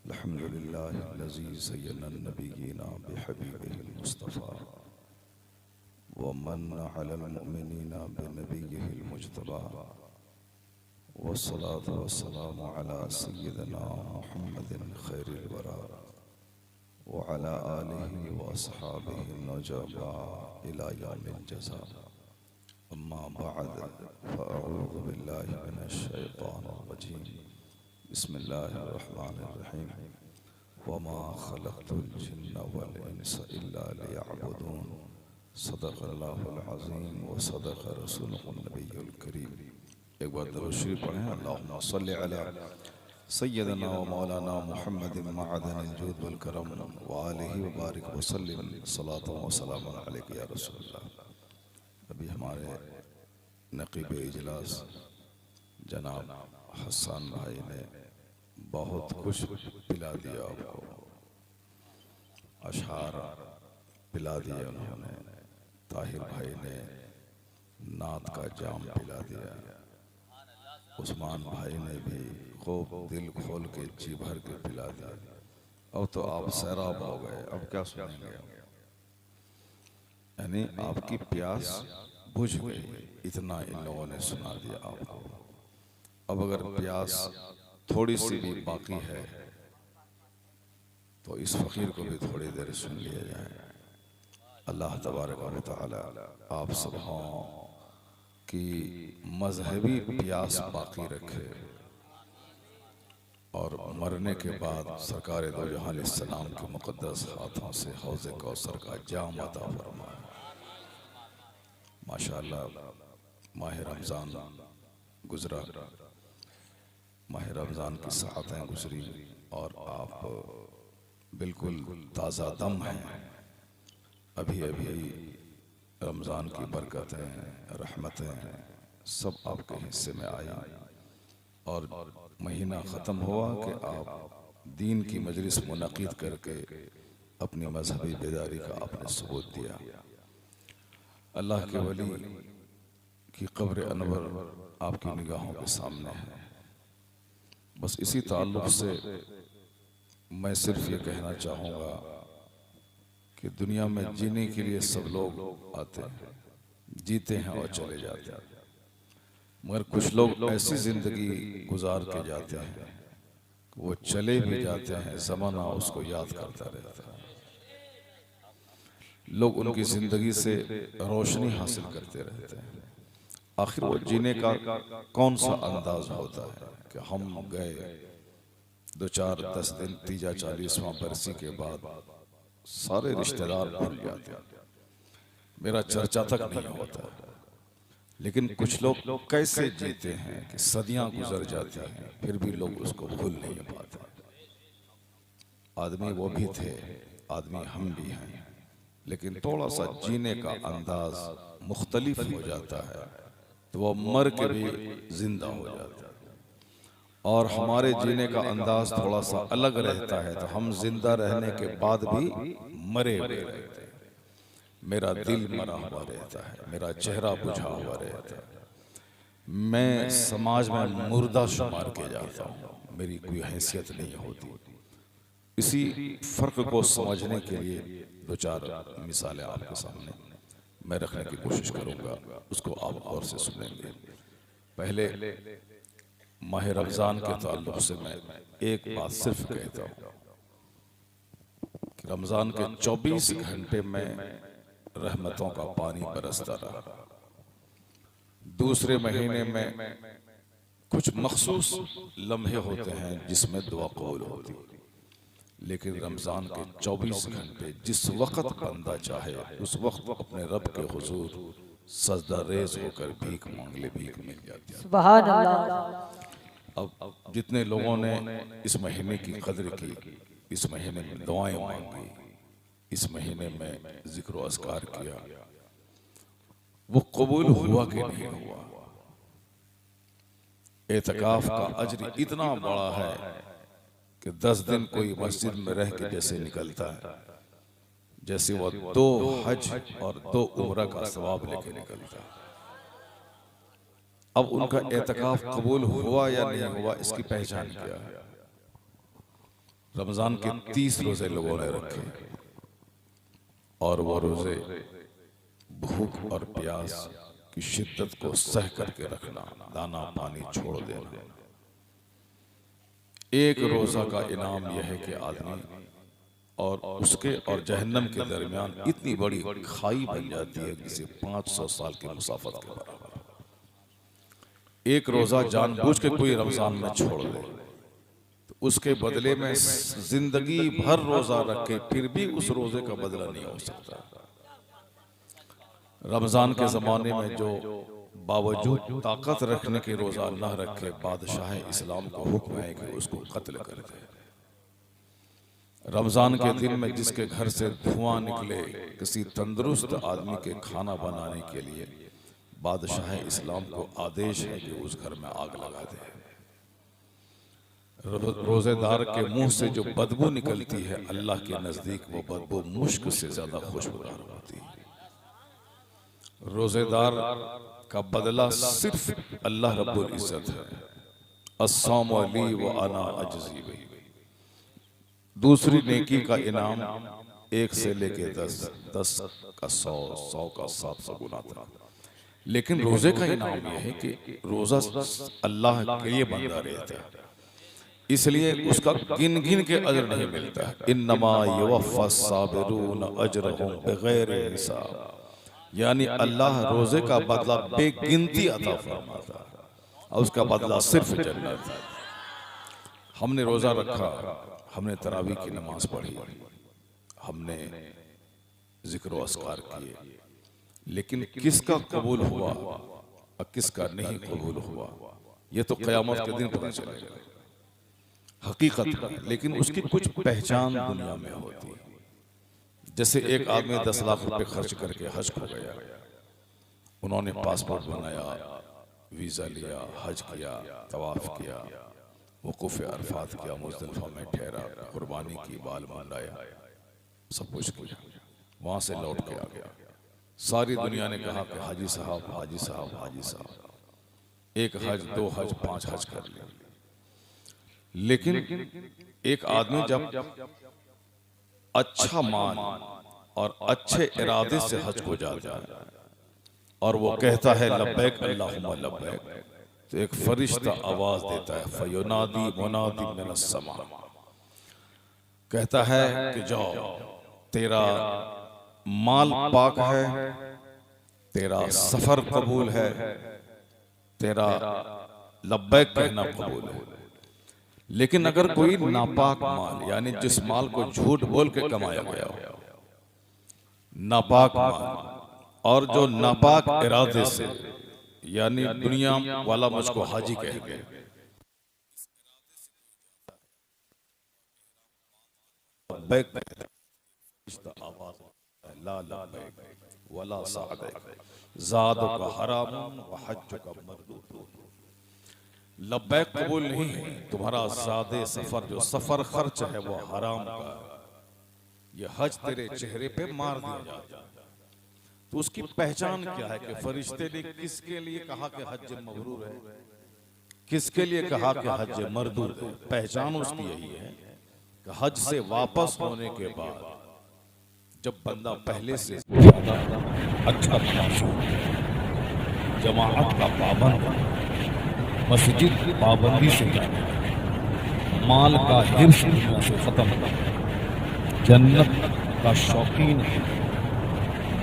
الحمد لله الذي زين النبيين بحبيبه المصطفى ومن على المؤمنين بنبيه المجتبى والصلاة والسلام على سيدنا محمد خير الورى وعلى آله وأصحابه النجباء إلى يوم الجزاء. أما بعد فأعوذ بالله من الشيطان الرجيم. بسم الله الرحمن الرحيم. وما خلقت الجن والإنس إلا ليعبدون. صدق الله العظيم وصدق رسوله النبي الكريم. ایک بار درود شریف پڑھیں. اللہم صلی علی سیدنا و مولانا محمد معدن الجود والکرم وآلہ وبارک وسلم صلاة و سلام علیک یا رسول اللہ. ابھی ہمارے نقیب اجلاس جناب حسان بھائی نے بہت کچھ پلا دیا آپ کو، اشعار پلا دیے انہوں نے. طاہر بھائی نے نعت کا جام پلا دیا. عثمان بھائی نے بھی خوب دل کھول کے جی بھر کے پلا دیا. اب تو آپ سیراب ہو گئے، اب کیا سنیں گے؟ یعنی آپ کی پیاس بجھ گئی، اتنا ان لوگوں نے سنا دیا آپ کو. اب اگر پیاس تھوڑی سی بھی باقی ہے تو اس فقیر کو بھی تھوڑی دیر سن لیا جائے. اللہ تبارک و تعالی آپ سبوں کی مذہبی پیاس باقی رکھے اور مرنے کے بعد سرکار دو جہاں علیہ السلام کے مقدس ہاتھوں سے حوض کوثر کا جام عطا فرمائے. ماشاءاللہ ماہ رمضان گزرا، ماہ رمضان کی ساعتیں گزری اور آپ بالکل تازہ دم ہیں. ابھی رمضان کی برکتیں، رحمتیں سب آپ کے حصے میں آئی اور مہینہ ختم ہوا کہ آپ دین کی مجلس منعقد کر کے اپنی مذہبی بیداری کا آپ نے ثبوت دیا. اللہ کے ولی کی قبر انور آپ کی نگاہوں کے سامنے ہے. بس اسی تعلق سے میں صرف یہ کہنا چاہوں گا کہ دنیا میں جینے کے لیے سب لوگ آتے ہیں، جیتے ہیں اور چلے جاتے ہیں، مگر کچھ لوگ ایسی زندگی گزار کے جاتے ہیں کہ وہ چلے بھی جاتے ہیں، زمانہ اس کو یاد کرتا رہتا ہے. لوگ ان کی زندگی سے روشنی حاصل کرتے رہتے ہیں. آخر وہ جینے کا کون سا انداز ہوتا ہے کہ ہم گئے 2-4-10 دن 30-40واں برسی کے بعد سارے رشتہ دار بھول جاتے ہیں، میرا چرچا تک نہیں ہوتا. لیکن کچھ لوگ کیسے جیتے ہیں کہ صدیاں گزر جاتی ہیں پھر بھی لوگ اس کو بھول نہیں پاتے. آدمی وہ بھی تھے، آدمی ہم بھی ہیں، لیکن تھوڑا سا جینے کا انداز مختلف ہو جاتا ہے تو وہ مر کے بھی زندہ ہو جاتا ہے. اور ہمارے جینے کا انداز تھوڑا سا الگ رہتا ہے تو ہم زندہ رہنے کے بعد بھی مرے ہوئے رہتے ہیں. میرا دل مرا ہوا رہتا ہے، میرا چہرہ بجھا ہوا رہتا ہے، میں سماج میں مردہ شمار کے جاتا ہوں، میری کوئی حیثیت نہیں ہوتی. اسی فرق کو سمجھنے کے لیے 2-4 مثالیں آپ کے سامنے میں رکھنے کی کوشش کروں گا، اس کو آپ غور سے سنیں گے. پہلے ماہ رمضان کے تعلق سے میں ایک بات صرف کہتا ہوں کہ رمضان کے 24 گھنٹے میں رحمتوں کا پانی برستا رہا. دوسرے مہینے میں کچھ مخصوص لمحے ہوتے ہیں جس میں دعا قبول ہوتی، لیکن رمضان کے 24 گھنٹے جس وقت بندہ چاہے اس وقت اپنے رب کے حضور سجدہ ریز ہو کر بھیک مانگ لے، بھیک مل جاتی ہے. سبحان اللہ. اب جتنے لوگوں نے اس مہینے کی قدر کی، اس مہینے میں دعائیں مانگی، اس مہینے میں ذکر و اذکار کیا، وہ قبول ہوا کہ نہیں ہوا؟ اعتکاف کا اجر اتنا بڑا ہے کہ 10 دن کوئی مسجد میں رہ کے جیسے نکلتا ہے، جیسے وہ 2 حج اور 2 عمرہ کا ثواب لے کے نکلتا ہے. اب ان کا اعتکاف قبول ہوا یا نہیں ہوا، اس کی پہچان کیا ہے؟ رمضان کے 30 روزے لوگوں نے رکھے، اور وہ روزے بھوک اور پیاس کی شدت کو سہ کر کے رکھنا، دانا پانی چھوڑ دینا۔ ایک روزہ کا انعام یہ ہے کہ آدمی اور اس کے اور جہنم کے درمیان اتنی بڑی کھائی بن جاتی ہے جسے 500 سال کی مسافت کے برابر۔ ایک روزہ جان بوجھ کے کوئی رمضان میں چھوڑ دے تو اس کے بدلے میں زندگی بھر روزہ رکھے پھر بھی اس روزے کا بدلہ نہیں ہو سکتا۔ رمضان کے زمانے میں جو باوجود طاقت رکھنے کے روزہ نہ رکھے، بادشاہ اسلام کو حکم ہے کہ اس کو قتل کر دے۔ رمضان کے دن میں جس کے گھر سے دھواں نکلے کسی تندرست آدمی کے کھانا بنانے کے لیے، بادشاہ اسلام کو آدیش ہے کہ اس گھر میں آگ لگا دے۔ روزے دار کے منہ سے جو بدبو نکلتی ہے، اللہ کے نزدیک وہ بدبو مشک سے زیادہ خوشبودار ہوتی ہے۔ روزے دار کا بدلہ صرف اللہ رب العزت ہے۔ الصوم لی وانا اجزی بہ۔ دوسری نیکی کا انعام 1 سے لے کے 10، 10 کا 100، 100 کا 700 گنا تھا۔ لیکن روزے کا انعام یہ ہے کہ روزہ اللہ کے لیے بندہ رہتا ہے، اس لیے اس کا گن گن کے اجر نہیں ملتا ہے۔ انما یوفی الصابرون اجرہم بغیر حساب، یعنی اللہ روزے کا بدلہ بے گنتی عطا فرماتا ہے اور اس کا بدلہ صرف جنت ہے۔ ہم نے روزہ رکھا، ہم نے تراویح کی نماز پڑھی، ہم نے ذکر و اذکار کیے، لیکن کس کا قبول ہوا اور کس کا نہیں قبول ہوا یہ تو قیامت کے دن پتہ چلے گا، حقیقت ہے۔ لیکن اس کی کچھ پہچان دنیا میں ہوتی ہے۔ جیسے ایک آدمی 10 لاکھ روپے خرچ کر کے حج کو گیا، انہوں نے پاسپورٹ بنایا، ویزا لیا، حج کیا، طواف کیا، وقوف عرفات کیا، مزدلفہ میں ٹھہرا، قربانی کی، بال منڈایا، سب کچھ کیا، وہاں سے لوٹ کے آ گیا۔ ساری دنیا نے کہا کہ حاجی صاحب، حاجی صاحب، حاجی صاحب، 1 حج، 2 حج، 5 حج کر لیا۔ لیکن ایک آدمی جب اچھا مان اور اچھے ارادے سے حج کو جاتا ہے اور وہ کہتا ہے لبیک اللہم لبیک، تو ایک فرشتہ آواز دیتا ہے، فَيُنَادِي مُنَادٍ مِّنَ السَّمَاءِ، کہتا ہے کہ جاؤ، تیرا مال پاک ہے، تیرا سفر قبول ہے، تیرا لبیک کہنا قبول ہے۔ لیکن اگر کوئی ناپاک مال، یعنی جس مال کو جھوٹ بول کے کمایا گیا ہو، ناپاک مال، اور جو ناپاک ارادے سے، یعنی دنیا والا مجھ کو حاجی کہہ گئے، لبیک آواز لا لبیک ولا سعدیک زادک حرام وحجک مردود۔ لبیک قبول نہیں ہے، تمہارا زاد سفر جو سفر خرچ ہے وہ حرام کا ہے، یہ حج تیرے چہرے پہ مار دیا جاتا ہے۔ تو اس کی پہچان کیا ہے کہ فرشتے نے کس کے لیے کہا کہ حج مبرور ہے، کس کے لیے کہا کہ حج مردود ہے؟ پہچان اس کی یہی ہے کہ حج سے واپس ہونے کے بعد جب بندہ پہلے سے زیادہ اچھا تماشا، جماعت کا پابند، مسجد پابندی سے جانا، مال کا حرص دنیا سے ختم، جنت کا شوقین ہے،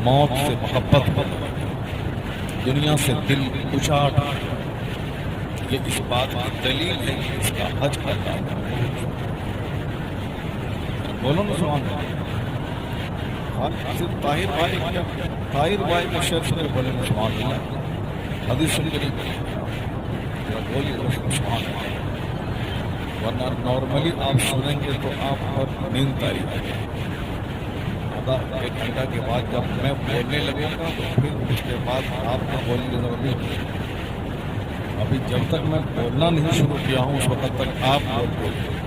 موت سے محبت کرنا، دنیا سے دل اچاٹ، یہ اس بات کی دلیل ہے کہ اس کا حج کرنا ہے۔ بولو نا سبحان اللہ۔ طاہر بھائی کے شخص میں بولے نا سبحان اللہ، حدیث سن کے نہیں بولیے سبحان اللہ، ورنہ نارملی آپ سنیں گے تو آپ پر نیند تاری ہے۔ آدھا 1 گھنٹہ کے بعد جب میں بولنے لگوں گا تو پھر اس کے بعد آپ کا بولنے کی ضرورت نہیں۔ ابھی جب تک میں بولنا نہیں شروع کیا ہوں اس وقت تک آپ بولتے ہیں،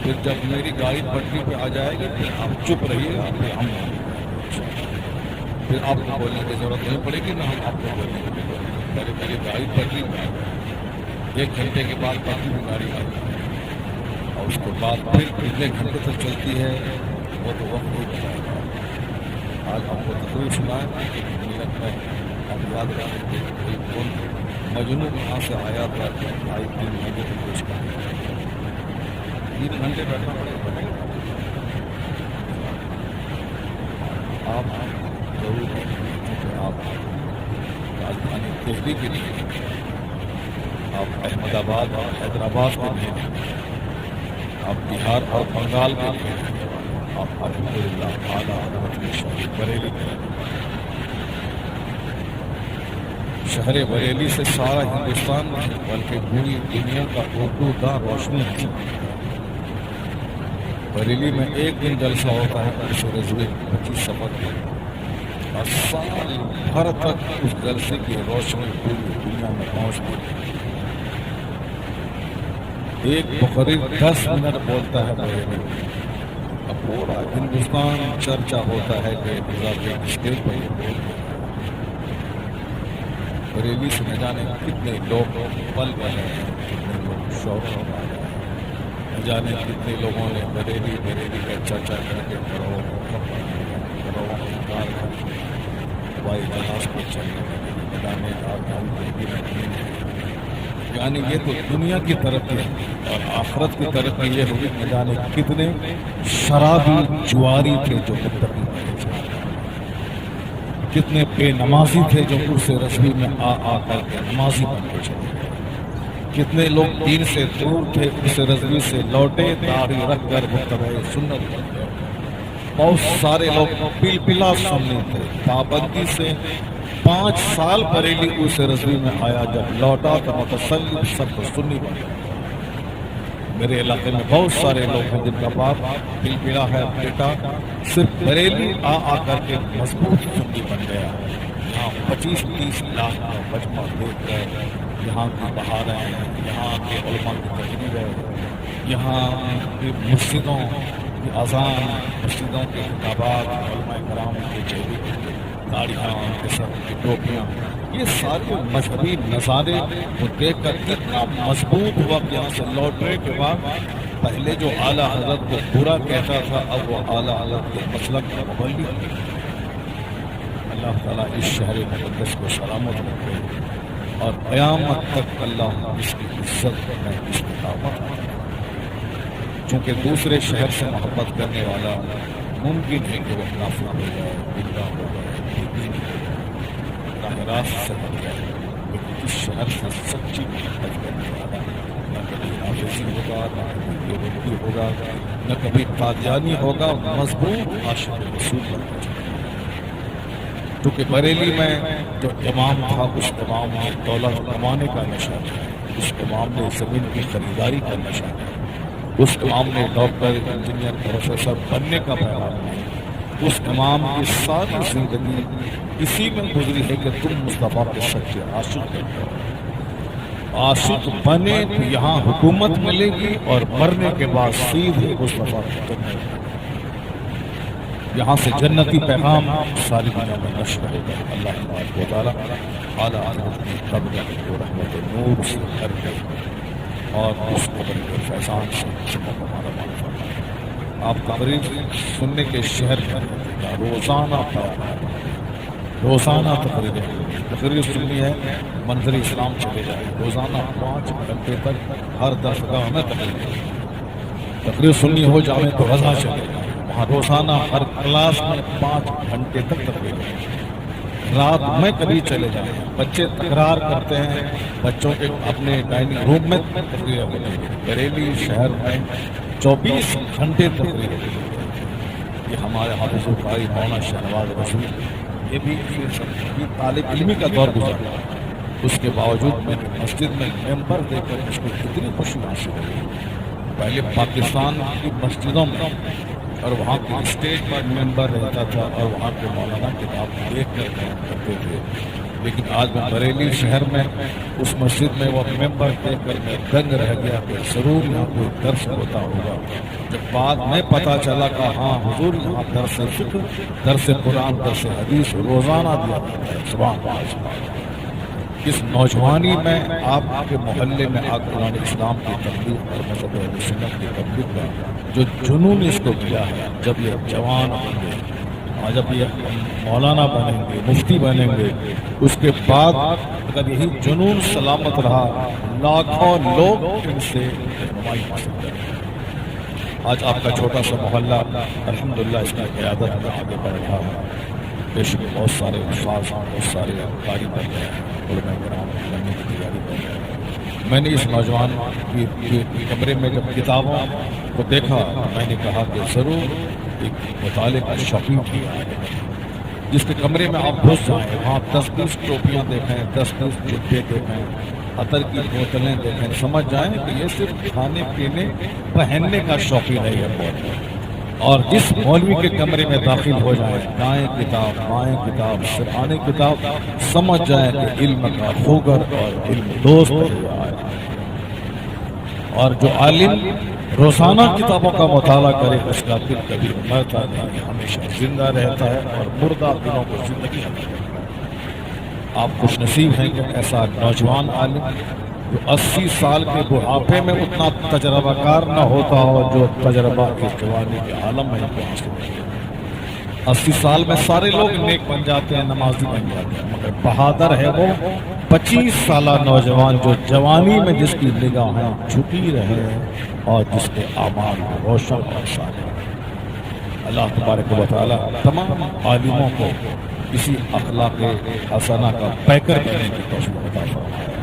پھر جب میری گاڑی پٹری پہ آ جائے گی پھر آپ چپ رہیے گا، پھر ہم پھر آپ کو بولنے کی ضرورت نہیں پڑے گی، نہ ہم آپ کو بولنے کی ضرورت ہے۔ پہلے میری گاڑی پٹری پہ آ جائے، 1 گھنٹے کے بعد پٹری میں گاڑی آ جائے اور اس کے بعد پھر کتنے گھنٹے تک چلتی ہے وہ تو وقت نہیں بتائے گا. آج ہم کو تقریر سنائیں ملت میں ہم یاد رکھیں کہ کوئی کون مجنون کہاں سے آیا تھا آئی 3 گھنٹے تک پیش کر 3 گھنٹے بیٹھنا پڑے گا. آپ ضرور ہیں کیونکہ آپ راجدھانی دہلی کے لیے آپ احمد آباد اور حیدرآباد کے لیے آپ بہار اور بنگال کے لیے آپ الحمدللہ اعلیٰ حضرت کے شہر بریلی کے شہر بریلی سے سارا ہندوستان بلکہ پوری دنیا کا اردو کا روشنی ہے. بریلی میں ایک دن جلسہ ہوتا ہے اس رضوی 25 سفر کے اور سال بھر تک اس جلسے کی روشنی پوری دنیا میں پہنچتی ہے. ایک مقرر 10 منٹ بولتا ہے بریلی اب پورا ہندوستان چرچا ہوتا ہے کہ اسٹیج پر یہ بول بریلی سے نہ جانے کتنے لوگ پل گئے ہیں کتنے لوگ شوق ہو رہے ہیں نہ جانے کتنے لوگوں نے بریلی کا چرچا کر کے کروڑوں ہوائی جہاز کو چلنے جانے یعنی یہ تو دنیا کی ترقی اور آخرت کی ترقی یہ ہوگی نہ جانے کتنے شرابی جواری تھے جو متقی بنے کتنے بے نمازی تھے جو عرس رضوی میں آ کر کے نمازی بن کے چلے کتنے لوگ دین سے دور تھے عرس رضوی سے لوٹے داڑھی رکھ کر متبع سنت بن گئے. بہت سارے لوگ پلا سننے تھے پابندی سے 5 سال بریلی عرس رضوی میں آیا جب لوٹا تو متسلم سب سنی بن گیا. میرے علاقے میں بہت سارے لوگ ہیں جن کا باپ پلا ہے بیٹا صرف بریلی آ کر کے مضبوط سنی بن گیا. یہاں 25-30 لاکھ کا مجمع دیکھ کر یہاں کی بہاریں یہاں کے علماء کی تقریر ہے یہاں کی مسجدوں کی اذان مسجدوں کے خطابات علماء کرام کے چہرے گاڑیاں کے سر کی ٹوپیاں یہ سارے مذہبی نظارے کو دیکھ کر کتنا مضبوط ہوا کہ یہاں سے لوٹنے کے بعد پہلے جو اعلیٰ حضرت کو برا کہتا تھا اب وہ اعلیٰ حضرت کے مسلک کا مبلغ ہے. اللہ تعالیٰ اس شہر مقدس کو سلامت رکھے اور قیامت تک اللہ اس کی عزت میں استقامت رکھے. چونکہ دوسرے شہر سے محبت کرنے والا ممکن ہے کہ وہ کافر ہو جائے گمراہ ہو جائے راہ راست سے ہٹ جائے لیکن اس شہر سے سچی محبت کرنے والا نہ کبھی حافظی ہوگا نہ کبھی دیوبندی ہوگا نہ کبھی قادیانی ہوگا مضبوط عاشق رسول بننا چاہیے. کیونکہ بریلی میں جو امام تھا اس امام نے دولت کمانے کا نشہ تھا اس امام نے زمین کی خریداری کا نشہ تھا اس امام نے ڈاکٹر انجینئر پروفیسر بننے کا پیغام ہے. اس امام کی ساری زندگی اسی میں گزری ہے کہ تم مصطفیٰ کے سچے عاشق بنو. عاشق بنے تو یہاں حکومت ملے گی اور مرنے کے بعد سیدھے مصطفیٰ کی جنت یہاں سے جنتی پیغام ساری دنیا میں نشر ہوگا. اللہ تبارک و تعالیٰ اعلیٰ حضرت کی قبر کو رحمت و نور سے بھر دے اور اس قبر کے فیضان سے ہمارا مان فرمائے. آپ تقریر سننے کے شہر میں روزانہ تقریر سننی ہے منظر اسلام چلے جائے روزانہ 5 گھنٹے تک ہر درسگاہ میں تقریر سننی ہو جائے تو رضا چلے جائے وہاں روزانہ ہر کلاس میں 5 گھنٹے تک تقریر رات میں کبھی چلے جائیں. بچے تکرار کرتے ہیں بچوں کے اپنے ڈائننگ روم میں تقریر ہوتی ہے. بریلی شہر میں 24 گھنٹے تقریر ہوتی ہے. یہ ہمارے حافظ القاری مولانا شہنواز رسول یہ بھی طالب علمی کا دور گزرا اس کے باوجود میں مسجد میں ممبر دے کر اس کو کتنی خوشی حاصل ہوئی. پہلے پاکستان کی مسجدوں میں اور وہاں کے اسٹیج پر ممبر رہتا تھا اور وہاں کے مولانا کتاب دیکھ کر بیان کرتے تھے. لیکن آج میں بریلی شہر میں اس مسجد میں وہ ممبر دیکھ کر میں دنگ رہ گیا کہ ضرور یہاں کوئی درس ہوتا ہوگا. جب بعد میں پتہ چلا کہ ہاں حضور یہاں درس فقہ درس قرآن درس حدیث روزانہ دیا جاتا ہے. سبحان اللہ. اس نوجوانی میں آپ کے محلے میں آ کر انہوں نے اسلام کی تبلیغ اور مذہب اہل سنت کی تبلیغ کا جو جنون اس کو ملا ہے، جب یہ جوان ہوں گے اور جب یہ مولانا بنیں گے، مفتی بنیں گے، اس کے بعد اگر یہی جنون سلامت رہا، لاکھوں لوگ ان سے رہنمائی حاصل کریں گے۔ آج آپ کا چھوٹا سا محلہ الحمدللہ اس کی قیادت میں آگے بڑھ رہا ہے، بے شک بہت سارے الفاظ، بہت سارے کاری بن رہے ہیں، علماء کرام بننے کی تیاری کر رہے ہیں۔ میں نے اس نوجوان کی کمرے میں جب کتابوں کو دیکھا، میں نے کہا کہ ضرور ایک مطالعے کا شوقین کیا ہے، جس کے کمرے میں آپ گھس جائیں، وہاں 10-10 ٹوپیاں دیکھیں، 10-10 جبے دیکھیں، عطر کی بوتلیں دیکھیں، سمجھ جائیں کہ یہ صرف کھانے پینے پہننے کا شوقین نہیں ہے بہت۔ اور جس مولوی کے کمرے میں داخل ہو جائیں، دائیں کتاب بائیں کتاب سرحانے کتاب، سمجھ جائیں کہ علم کا خوگر اور علم دوست ہے۔ اور جو عالم روزانہ کتابوں کا مطالعہ کرے، اس کا دل کبھی مرتا نہیں، ہمیشہ زندہ رہتا ہے اور مردہ دلوں کو زندگی عطا کرتا ہے۔ آپ خوش نصیب ہیں کہ ایسا نوجوان عالم جو 80 سال کے بڑھاپے میں اتنا تجربہ کار نہ ہوتا ہو جو تجربہ کی جوانی کے عالم میں کو حاصل ہے۔ 80 سال میں سارے لوگ نیک بن جاتے ہیں، نمازی بن جاتے ہیں، مگر بہادر ہے وہ 25 سالہ نوجوان جو جوانی میں جس کی نگاہیں جھکی رہے اور جس کے اعمال روشن اور صالح۔ اللہ تبارک و تعالی تمام عالموں کو اسی اخلاق حسنہ کا پیکر بننے کی توفیق عطا فرمائے۔